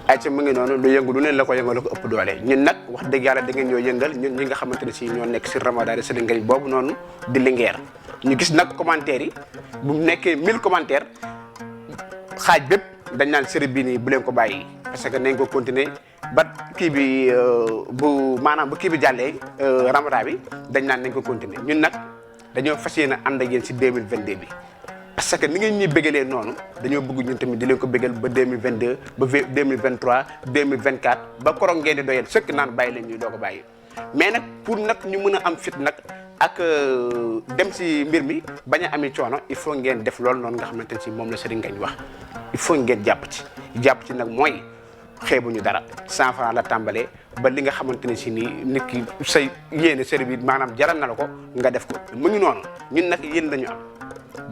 ay ci mu ngi noonu lu yëngu lu ne la ko yëngal ko ëpp doole ñun nag wax dëgg yàlla da ngeen ñoo yëngal ñun ñi nga xamante ne si ñoo nekk si Ramadan Serigne Ngagne boobu noonu di Linguère ñu gis nag commentaires yi bu mu nekkee 1000 commentaires xaaj bépp dañ naan série bii nii bu leen ko bàyyi parce que nañ ko continuer ba kii bi bu maanaam bu kii bi jàllee Ramadan bi dañ naan nañ ko continuer ñun nag dañoo fas yéene ànd ak yéen si 2022 bi parce que ni ngeen ñuy bégalee noonu dañoo bëgg ñun tamit di leen ko bégal ba 2022 ba 2023 2024 ba koroog ngeen di doyal sëkk naan bàyyi leen ñuy doo ko bàyyi mais nag pour nag ñu mën a am fit nag ak dem si mbir mi bañ a amee coono il faut ngeen def loolu noonu nga xamante ne si moom la Serigne Ngagne wax il faut ngeen jàpp ci nag mooy xeebuñu dara 100 francs la tàmbalee ba li nga xamante ne si nii nit ki say yéene série bi maanaam jaral na la ko nga def ko mu ngi noonu ñun nag yéen lañu am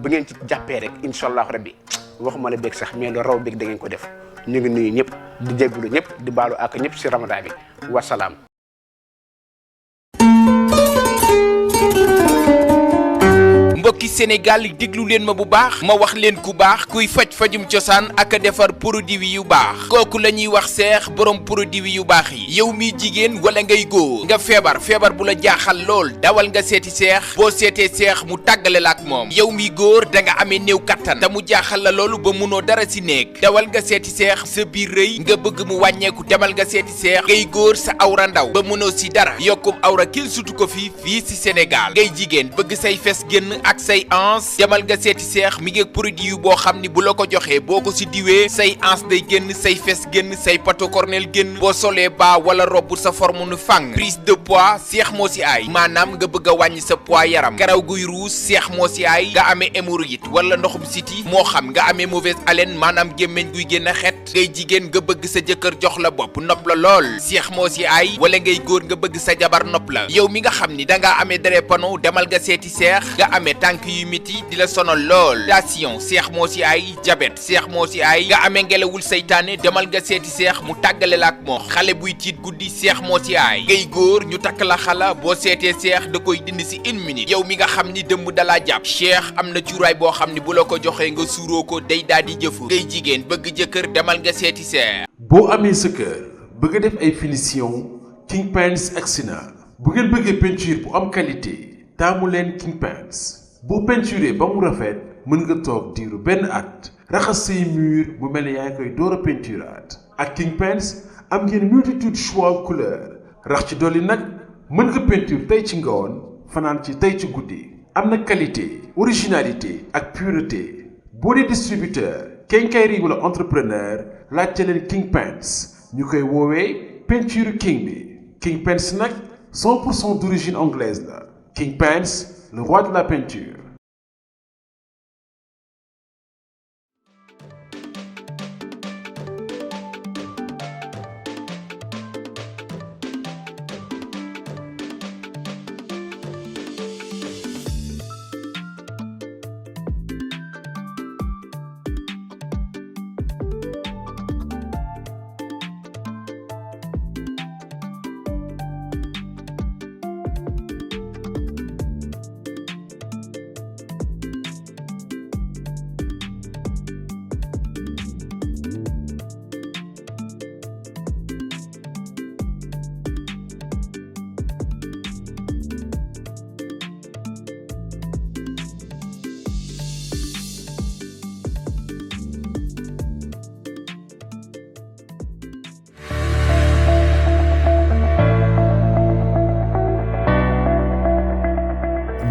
bu ngeen ci jàppee rek incha allahu rabbi waxuma la beeg sax mais lu raw beeg da ngeen ko def ñu ngi nuyu ñëpp di jégalu ñëpp di baalu ak ñëpp si Ramadan bi wasalaam. mbokki Sénégal déglu leen ma bu baax ma wax leen ku baax kuy fajum cosaan ak defar produit yu baax kooku la ñuy wax seex borom produit yu baax yi yow mi jigéen wala ngay góor nga feebar bu la jaaxal lool dawal nga seeti seex boo seetee seex mu tàggale la ak moom yow mi góor da nga amee néew kattan te mu jaaxal la loolu ba munoo dara si néeg dawal nga seeti seex sa biir rëy nga bëgg mu wàññeeku demal nga seeti seex ngay góor sa awra ndaw ba munoo si dara yokkum awra kil sutu ko fii si Sénégal ngay jigéen bëgg say fes génn ak say ans demal nga seeti seex mi ngi produit yu boo xam ni bu la ko joxee boo ko si diwee say ans day génn say fes génn say pato cornel génn boo solee baa wala robb sa forme nu fang prise de poids seex moo si aay maanaam nga bëgg a wàññi sa poids yaram karaw guy ruus seex moo si aay nga amee hémorroïde wala ndoxum siti moo xam nga amee mauvaise haleine maanaam gémmiñ guy génn xet ngay jigéen nga bëgg sa jëkkër jox la bopp nopp la lool seex moo si aay wala ngay góor nga bëgg sa jabar nopp la yow mi nga xam ni dangaa amee drépano demal nga seeti seex nga amee tànk yu miti di la sonal lool tension seex moo si ay diabète seex moo si ay nga amee ngelawul saytaane demal nga seeti seex mu tàggale la ak moo xale buy tiit guddi seex moo si ay ngay góor ñu takk la xala boo seetee seex da koy dindi si 1 minute yow mi nga xam ni dëmb dalaa jàpp seex am na cuuraay boo xam ni bu la ko joxee nga suuroo ko day daal di jëfu ngay jigéen bëgg jëkkër demal nga seeti seex boo amee sa kër bëgg def ay finition King Paints agsi na bu ngeen bëggee peinture bu am qualité taamu leen King Paints boo peinturé ba mu rafet mën nga toog diiru benn at raxas say mur mu mel ne yaa ngi koy door a peinturaat ak King Paints am ngeen multitude choix couleur rax ci dolli nag mën nga peinture tey ci ngoon fanaan ci tey ci guddi am na qualité originalité ak pureté boo dee distributeur quincaillerie wala entrepreneur laajte leen King Paints ñu koy woowee peinture king bi King Paints nag 100% d'origine anglaise la King Paints le roi de la peinture.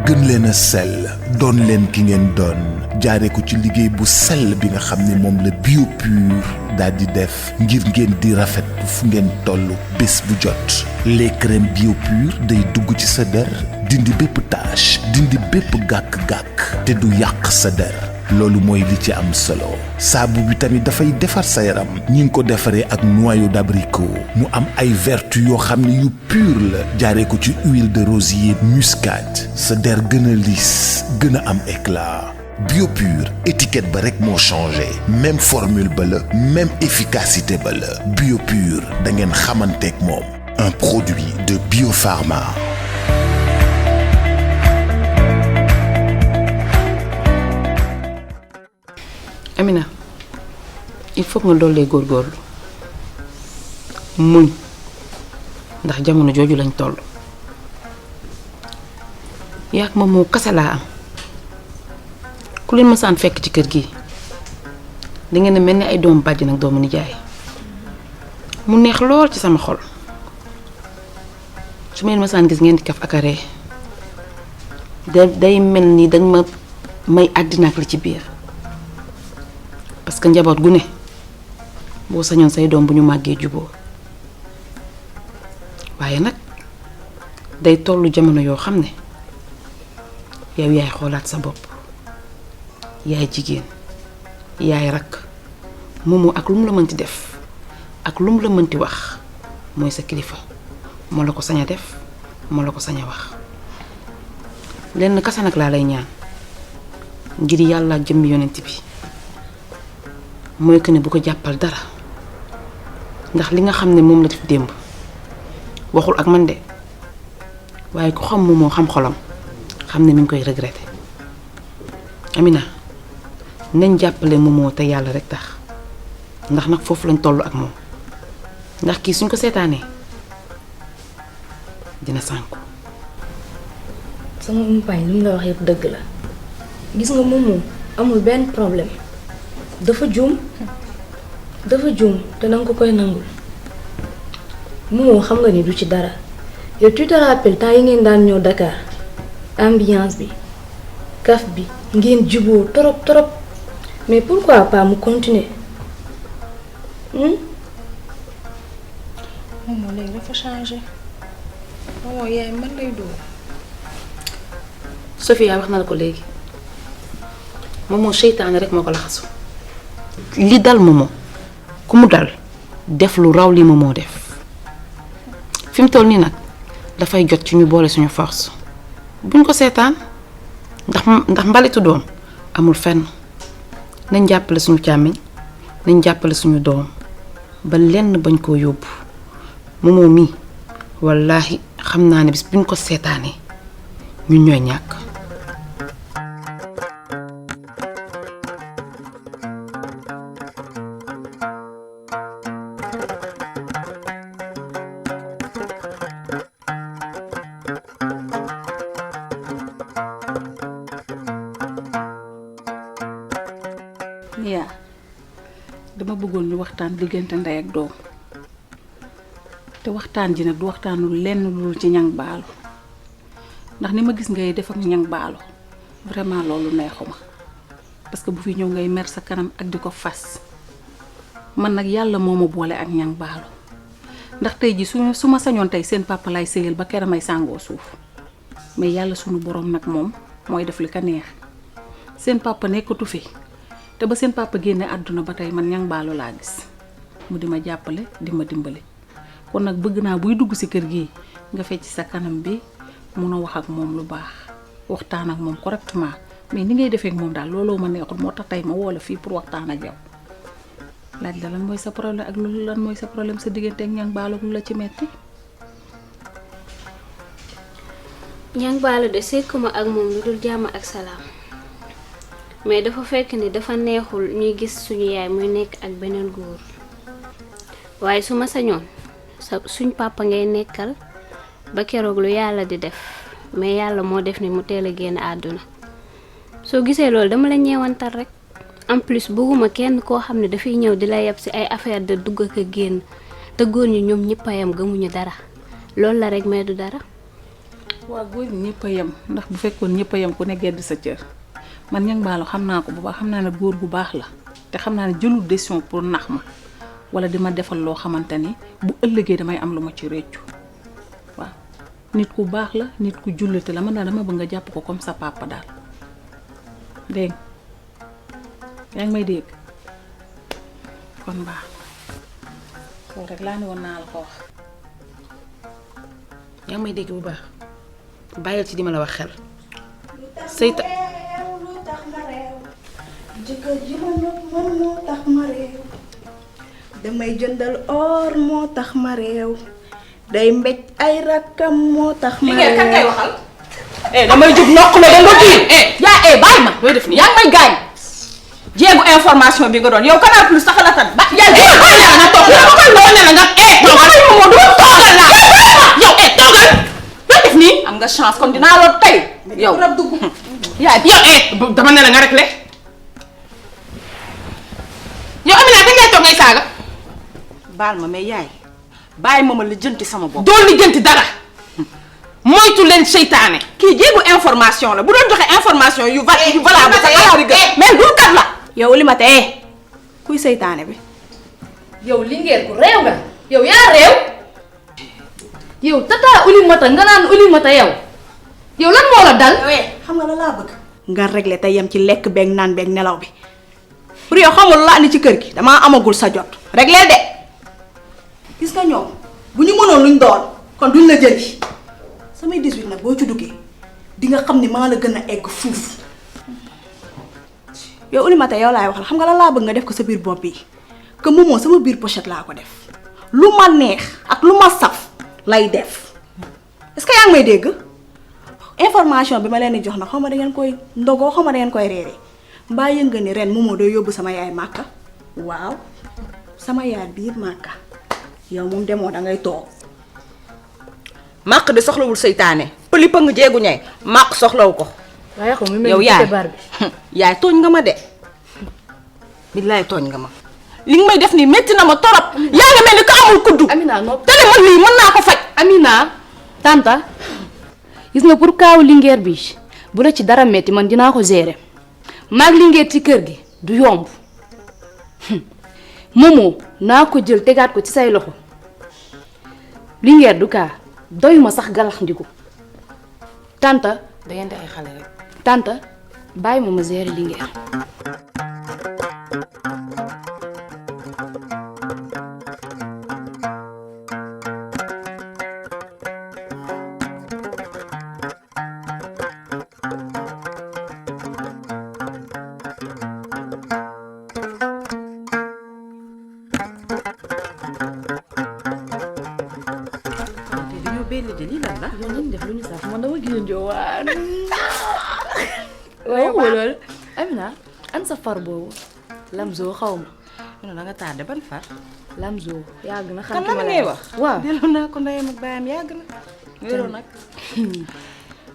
gën leen a sell doon leen ki ngeen doon jaaree ko ci liggéey bu sell bi nga xam ne moom la bio pur daal di def ngir ngeen di rafet fu ngeen toll bés bu jot les crèmes bio pur day dugg ci sa der dindi bépp tache dindi bépp gàkk-gàkk te du yàq sa der loolu mooy li ci am solo saabu bi tamit dafay defar sa yaram ñi ngi ko defaree ak noyau d'abricot mu am ay vertu yoo xam ne yu pur la jaaree ko ci huile de rosier muscade sa der gën a lis gën a am éclat bio pur étiquette ba rek moo changé même formule ba la même efficacité ba la bio pur da ngeen xamanteeg moom un produit de Biopharma. Amina il faut nga dollee góorgóorlu muñ ndax jamono jooju lañ toll. yaak ma moo kase laa am ku leen mësaan fekk ci kër gi da ngeen a mel ni ay doomu bàjj nag doomu nijaay mu neex lool ci sama xol su ma leen mësaan gis ngeen di kaf ak a ree day mel ni dañ ma may àddina ak li ci biir parce que njaboot gu ne boo sañoon say doom bu ñu màggee juboo waaye nag day tollu jamono yoo xam ne yow yaay xoolaat sa bopp yaay jigéen yaay rakk moomu ak lu mu la mënti def ak lu mu la mënti wax mooy sa kilifa moo la ko sañ a def moo la ko sañ a wax lenn kasa nag laa lay ñaan ngir yàlla ak jëmmi yonent bi mooy que ne bu ko jàppal dara ndax li nga xam ne moom la def démb waxul ak man de waaye ku xam moo xam xolam xam ne mi ngi koy regretter. Amina nañ jàppale Momo te yàlla rek tax ndax nag foofu lañ toll ak moom ndax kii suñ ko seetaanee dina sànku. sama umpaañ li mu la wax yëpp dëgg la gis nga Momo amul benn problème dafa juum te danga ko koy nangul. Momo xam nga ni du ci dara yow tu te rappelles temps yi ngeen daan ñëw Dakar ambiance bi kaf bi ngeen juboo trop mais pourquoi pas mu continuer. Momo léegi dafa changé Momo yaay man lay dóor. Sofia wax na la ko léegi Momo seytaane rek moo ko laxasu li dal Momo ku mu dal def lu raw li Momo def fi mu toll nii nag dafay jot ci ñu boole suñu force buñ ko seetaan ndax mbalitu doom amul fenn nañ jàppale suñu càmmiñ nañ jàppale suñu doom ba lenn bañ koo yóbbu Momo mii wallaahi xam naa ne bis buñ ko seetaanee ñun ñooy ñàkk. yaa dama bëggoon ñu waxtaan diggante ndey ak doom te waxtaan ji nag du waxtaanu lenn lu ci ñang baalo ndax ni ma gis ngay def ak ñang baalo vraiment loolu neexuma parce que bu fi ñëw ngay mer sa kanam ak di ko fas man nag yàlla moo ma boole ak ñang baalo ndax tey ji su ma sañoon tey seen papa lay sëyal ba kera may sàngoo suuf mais yàlla sunu borom nag moom mooy def li ka neex seen papa nekkatu fi te ba seen papa génne àdduna ba tey man ñang baalo laa gis mu di ma jàppale di ma dimbali kon nag bëgg naa buy dugg ci kër gi nga fecc sa kanam bi mun a wax ak moom lu baax waxtaan ak moom correctement mais ni ngay defee ak moom daal looloo ma neexul moo tax tey ma woo la fii pour waxtaan ak yow laaj la lan mooy sa problème ak loolu lan mooy sa problème sa diggante ak ñang baalo lu la ci metti. ñang baalo de sekkuma ak moom lu dul jàmm ak salaam mais dafa fekk ni dafa neexul ñuy gis suñu yaay muy nekk ak beneen góor waaye su ma sañoon suñ papa ngay nekkal ba keroog lu yàlla di def mais yàlla moo def ni mu teel a génn àdduna soo gisee loolu dama la ñeewantal rek en plus bëgguma kenn koo xam ne dafay ñëw di la yeb ci ay affaire de dugg ak a génn te góor ñi ñoom ñëpp a yem gëmuñu dara loolu la rek mais du dara. waa góor ñi ñëpp a yem ndax bu fekkoon ñëpp a yem ku ne gedd sa cër man ñang baalo xam naa ko bu baax xam naa ne góor gu baax la te xam naa ne jëlul décision pour nax ma wala di ma defal loo xamante ni bu ëllëgee damay am lu ma ci réccu waaw nit ku baax la nit ku jullite la man daal dama bëgg nga jàpp ko comme sa papa daal dégg yaa ngi may dégg kon baax loolu rek laa ne woon naa la ko wax. yaa ngi may dégg bu baax bàyyil ci di ma la wax xel seyta lu tax ma réew jëkkër ji ma nopp man moo tax ma réew damay jëndal or moo tax ma réew day mbéj ay rakkam moo tax ma réew kan ngay waxal damay jug nokk la danga kii yaa bàyyi ma looy def ni yaa ngi may gaañ jéegu information bi nga doon yow Canal Plus sax la tan ba yaa nga toog la nga chance kon dinaa la tey yow rab dugg. yaay yow dama ne la nga rek le yow Amina dañ lay toog ngay saaga baal ma mais yaay bàyyi ma lijjanti sama bopp. doo lijjanti dara moytu leen seytaane kii jéegu information la bu doon joxe information yu valable sa alaari gën mais dul kat la yow Oulimata kuy seytaane bi. yow Linguère ku réew nga yow yaa réew yow tata Oulimata nga naan Oulimata yow lan moo la dal. xam nga la laa bëgg. nga régler te yem ci lekk beeg naan beeg nelaw bi pour yow xamul la andi ci kër gi damaa amagul sa jot. régler de gis nga ñoom bu ñu mënoon luñ doon kon duñ la jëli samay 18 nag boo ci duggee di nga xam ni maa la gën a egg fuuf. yow Oulimata yow laay wax la xam nga la laa bëgg nga def ko sa biir bopp bi que moomoo sama biir pochette laa ko def lu ma neex ak lu ma saf lay def est-ce que yaa ngi may dégg. information bi ma leen di jox na xaw ma da ngeen koy ndogoo xaw ma da ngeen koy reeree mbaa yënga ni ren moomoo doo yóbbu sama yaay màkka. waaw sama yaay biir màkka yow moom demoo da ngay toog. màq di soxlawul seytaane pëli pëng jeegu ñay màq soxlawu ko. yow yaay yaay tooñ nga ma de billaay tooñ nga ma li nga may def nii métti na ma torop yaa nga mel ni ko amul kuddu Amina nopp te ne man lii mën naa ko faj. Amina tanta gis nga pour kaaw Linguère bi bu la ci dara metti man dinaa ko gérer maag Linguère ci kër gi du yomb Momo naa ko jël tegaat ko ci say loxo Linguère du kaa doyuma sax galax ndigu tanta da ngeen di ay xale rek. tanta bàyyi ma gérer Linguère. yow nañ def lu ñu sax man dama gis njowaan. waaye loolu Amina an sa far boobu Lamzo xaw ma. non da nga tardé ban far. Lamzo yàgg na xam kan la ngay wax. waaw delloo naa ko ndeyam ak baayam yàgg na. wéeroo nag.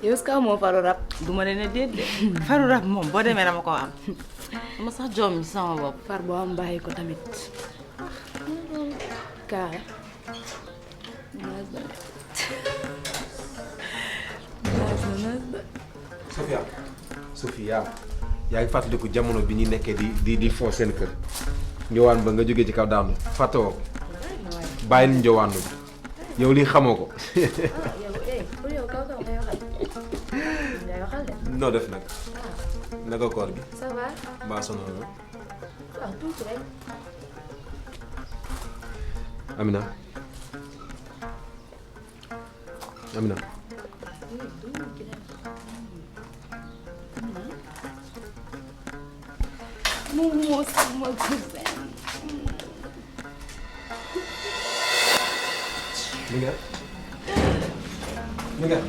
yow est-ce que amoo faru rab. du ma leen a déet de. faru rab moom boo demee dama ko am. dama sax joom ci sama bopp. far boo am bàyyi ko tamit. kaay. Sofia yaa ngi fàttaliku jamono bi ñu nekkee di foo seen kër njowaan ba nga jógee ci kaw daanu fàttewoo ko bàyyi ni njowaan bi yow lii xamoo ko. noo def nag naka koor gi. ça va. mbaa sonal na. waaw tuuti rek. Amina Amina. Momo sama cousin. Linguère Linguère.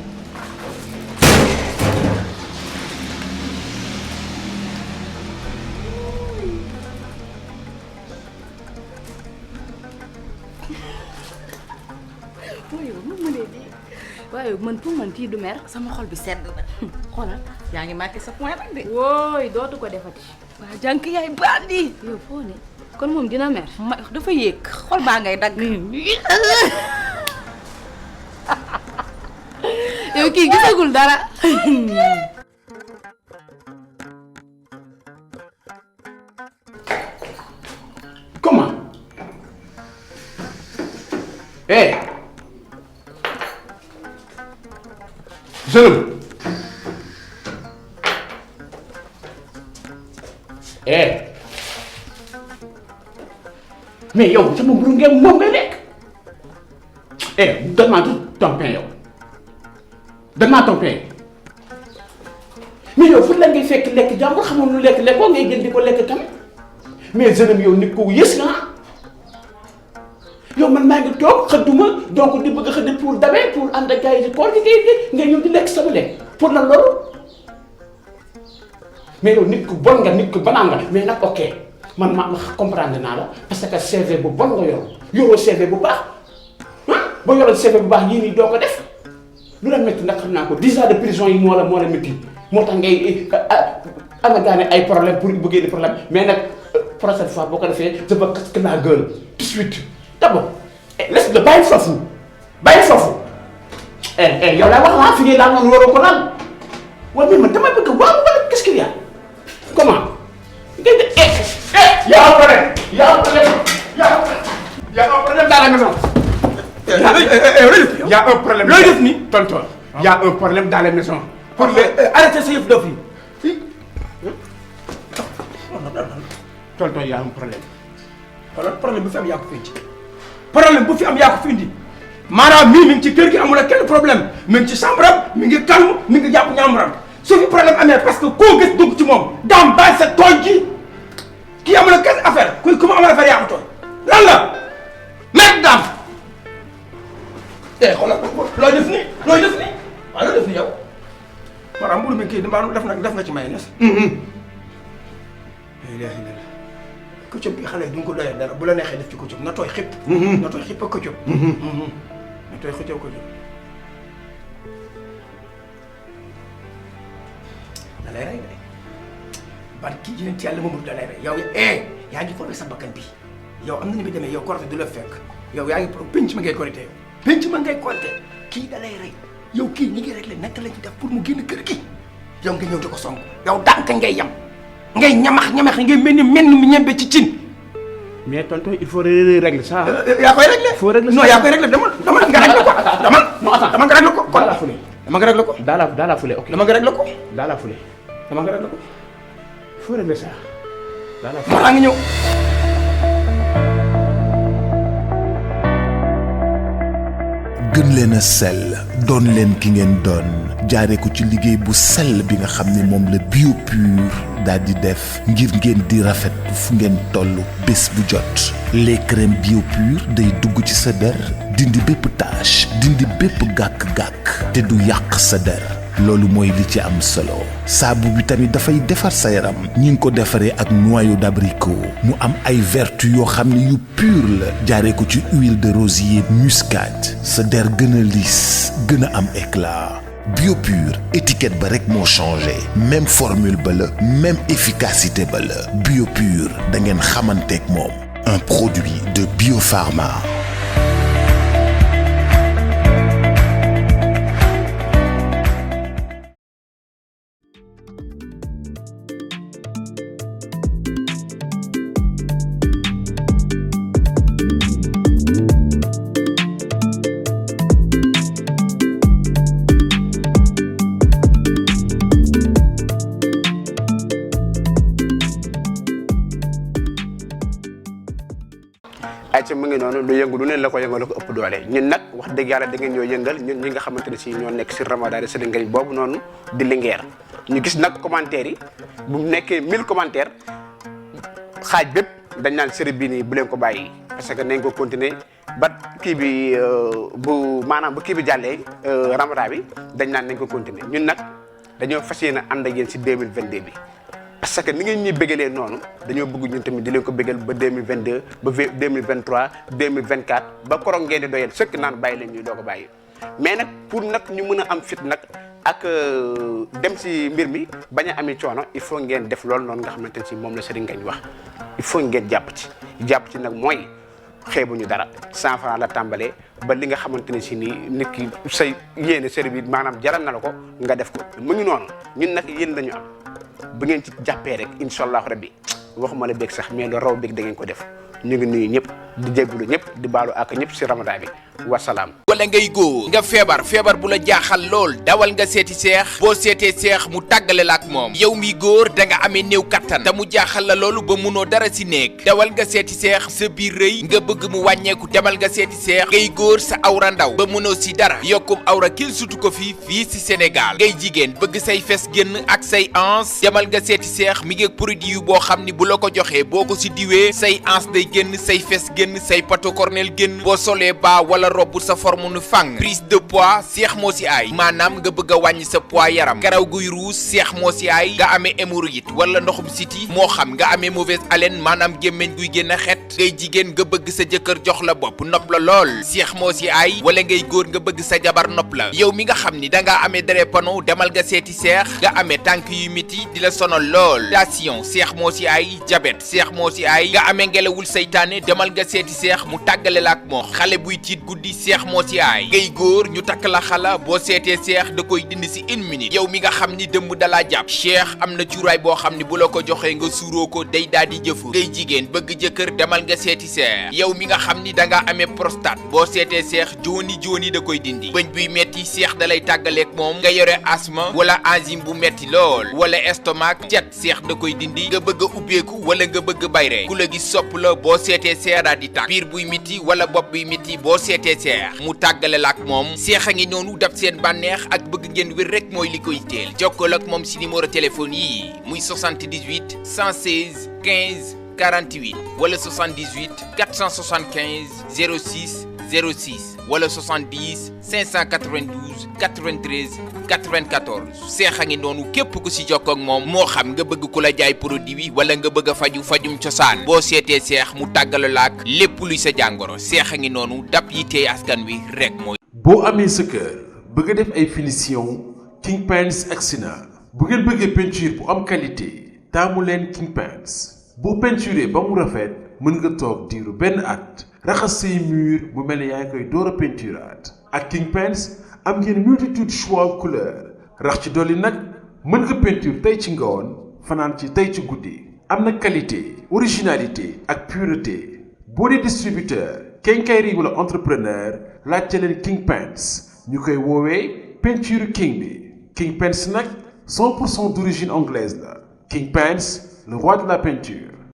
waaye man pour man kii du mer. sama xol bi sedd na. xoolal yaa ngi marqué sa point rek de. wooy dootu ko defati. waa jànk yaay bandi. yow foo ne kon moom dina mer. dafa yéeg xol baa ngay dagg. yow kii gisagul dara. Comment? Jeune homme. Mais yow sama mburu ngeen moom ngay lekk. Donne-moi ton pain yow. Donne-moi ton pain. Mais yow fu la ngay fekk lekk jàmbur xamoon lu lekk lekkoo ngay gën di ko lekk tamit. Mais jeune homme yow nit ko yës nga yow man maa ngi toog xëdduma donc di bëgg a xëdd pour dabee pour ànd ak gars yi di koor gi ngay ñëw di lekk sama lekk pour lan loolu mais yow nit ku bon nga nit ku banaan nga mais nag ok man ma comprendre naa la parce que CV bu bon nga yoroo CV bu baax ah boo yoroon CV bu baax yii nii doo ko def lu la métti nag xam naa ko 10 ans de prison yi moo la métti moo tax ngay amagaane ay problème pour bëggee di problème mais nag prochaine fois boo ko defee je veux casque la gueule tout de suite d'abord laisse le bàyyi foofu yow laa wax laa fi ngay laal noonu waroo ko laal wala man dama bëgg waaw wala qu'est-ce qu'il y a comment y a un problème y a un problème dans la maison y a un problème looy def ni tonton y a un problème dans la maison pour arrêter sa yëf dof yi tonton y a un problème problème bu fi am yaa ko fi indi problème bu fi am yaa ko fi indi maanaam mii mi ngi ci kër gi amul ak kenn problème mi ngi ci chambre am mi ngi calme mi ngi jàpp ñaamaram su fi problème amee parce que koo gis dugg ci moom daam bàyyi sa tooñ ji kii amul ak kenn affaire ku ma amal affaire yaa ko tooñ lan la nekk daam xoolal looy def nii waaw looy def nii yow maanaam mburu mi kii def nga ci mayonnaise këccëg bi xale yi duñ ko doyee dara bu la neexee def ci këccëg na tooy xëpp na tooy xëpp ak këccëg na tooy xëccëg këccëg da lay rey de barki ji ci yàlla moom da lay rey yow yaa ngi formé sa bakkan bi yow am na ni bi demee yow korité du la fekk yow yaa ngi penc ma ngay korité yow penc ma ngay korité kii da lay rey yow kii ñi ngi réglé naka lañu def pour mu génn kër gi yow nga ñëw di ko song yow dànk ngay yam ngay ñamax ngay mel ni ñembe ci cin. mais tonton il faut régler ça. yaa koy régler. faut régler non yaa koy régler dama nga régler ko dama nga régler ko. dans la foulée. dama nga régler ko. dans la foulée ok. dama nga régler ko. dans la foulée. dama nga régler ko. faut régler ça. dans la foulée maa ngi ñëw. gën leen a sell doon leen ki ngeen doon jaare ko ci liggéey bu sell bi nga xam ne moom la bio pur daal di def ngir ngeen di rafet fu ngeen toll bés bu jot les crèmes bio pur day dugg ci sa der dindi bépp tache dindi bépp gàkk-gàkk te du yàq sa der loolu mooy li ci am solo saabu bi tamit dafay defar sa yaram ñi ngi ko defaree ak noyau d'abricot mu am ay vertu yoo xam ne yu pur la jaaree ko ci huile de rosier muscade sa der gën a lisse gën a am éclat bio pur étiquette ba rek moo changé même formule ba la même efficacité ba la bio pur da ngeen xamanteeg moom un produit de Biopharma. ayca mu ngi noonu lu yëngu lu ne la ko yëngal ko ëpp doole ñun nag wax dëgg yàlla da ngeen ñoo yëngal ñun ñi nga xamante ne si ñoo nekk si Ramadan seen ngañ boobu noonu di Linguère ñu gis nag commentaires yi bu mu nekkee 1000 commentaires xaaj bépp dañ naan série bii nii bu leen ko bàyyi parce que nañ ko continuer ba kii bi bu maanaam bu kii bi jàllee Ramadan bi dañ naan nañ ko continuer ñun nag dañoo fas yéene ànd ak yéen si 2022 bi parce que ni ngeen ñuy bëggalee noonu dañoo bëgg ñun tamit di leen ko bëggal ba 2022 ba 2023 2024 ba koroog ngeen di doyal sëkk naan bàyyi leen ñuy doo ko bàyyi mais nag pour nag ñu mën a am fit nag ak dem si mbir mi bañ a amee coono il faut ngeen def loolu noonu nga xamante ne si moom la Serigne Ngagne wax il faut ngeen jàpp ci nag mooy xeebuñu dara 100 francs la tàmbalee ba li nga xamante ne si nii nit ki say yéene série bi maanaam jaral na la ko nga def ko mu ngi noonu ñun nag yéen lañu am bu ngeen ci jàppee rek incha allah rabbi waxuma la beeg sax mais lu raw beeg da ngeen ko def ñu ngi nuyu ñëpp di jégalu ñëpp di baalu ak ñëpp si ramadan bi wasalaam. wala ngay góor nga feebar bu la jaaxal lool dawal nga seeti seex boo seetee seex mu tàggale la ak moom yow mi góor da nga amee néew kattan te mu jaaxal la loolu ba munoo dara si néeg dawal nga seeti seex sa biir rëy nga bëgg mu wàññeeku demal nga seeti seex ngay góor sa awra ndaw ba munoo si dara yokkum awra kil sutu ko fii si Sénégal ngay jigéen bëgg say fes génn ak say ans demal nga seeti seex mi ngi produit yu boo xam ni bu la ko joxee boo ko si diwee say ans day génn say fes génn say pato cornel génn boo solee baa wala robb sa forme nu fang prise de poids seex moo si aay maanaam nga bëgg a wàññi sa poids yaram karaw guy ruus seex moo si aay nga amee hémorroïde wala ndoxum siti moo xam nga amee mauvaise haleine maanaam gémmiñ guy génn xet ngay jigéen nga bëgg sa jëkkër jox la bopp nopp la lool seex moo si aay wala ngay góor nga bëgg sa jabar nopp la yow mi nga xam ni dangaa amee drépano demal nga seeti seex nga amee tànk yu miti di la sonal lool tension seex moo si aay diabète seex moo si aay nga amee ngelawul seytaane demal nga seeti seex mu tàggale la ak moo xale buy tiit guddi seex moo si aay ngay góor ñu takk la xala boo seetee seex da koy dindi si 1 minute yow mi nga xam ni dëmb dalaa jàpp seex am na cuuraay boo xam ni bu la ko joxee nga suuroo ko day daal di jëfu ngay jigéen bëgg jëkkër demal nga seeti seex yow mi nga xam ni dangaa amee prostate boo seetee seex jooni da koy dindi bëñ buy metti seex da lay tàggaleek moom nga yore asthme wala enzyme bu metti lool wala estomac cet seex da koy dindi nga bëgg a ubbeeku wala nga bëgg bayre ku la gis sopp la boo seetee seex daal di tàgg biir buy metti wala bopp buy metti boo seetee seex mu tàggale la ak moom seex a ngi noonu daf seen bànneex ak bëgg ngeen wér rek mooy li koy teel jokkoo ak moom si numéro téléphone yi muy 78 116 15 48 wala 78 475 06 06 wala 70 592 93 94 seex a ngi noonu képp ku si jokkoo ak moom moo xam nga bëgg ku la jaay produit bi wala nga bëgg a fajum cosaan boo seetee seex mu tàggala la ak lépp luy sa jàngoro seex a ngi noonu dab yi tey askan wi rek mooy. boo amee sa kër bëgg a def ay finition King Paints agsi na bu ngeen bëggee peinture bu am qualité taamu leen King Paints boo peinturé ba mu rafet mën nga toog diiru benn at raxas say mur mu mel ne yaa ngi koy door a peinturaat ak King Paints am ngeen multitude choix couleur rax ci dolli nag mën nga peinture tey ci ngoon fanaan ci tey ci guddi am na qualité originalité ak pureté boo dee distributeur quincaillerie wala entrepreneur laajte leen King Paints ñu koy woowee peinture king bi King Paints nag 100% d'origine anglaise la King Paints le roi de la peinture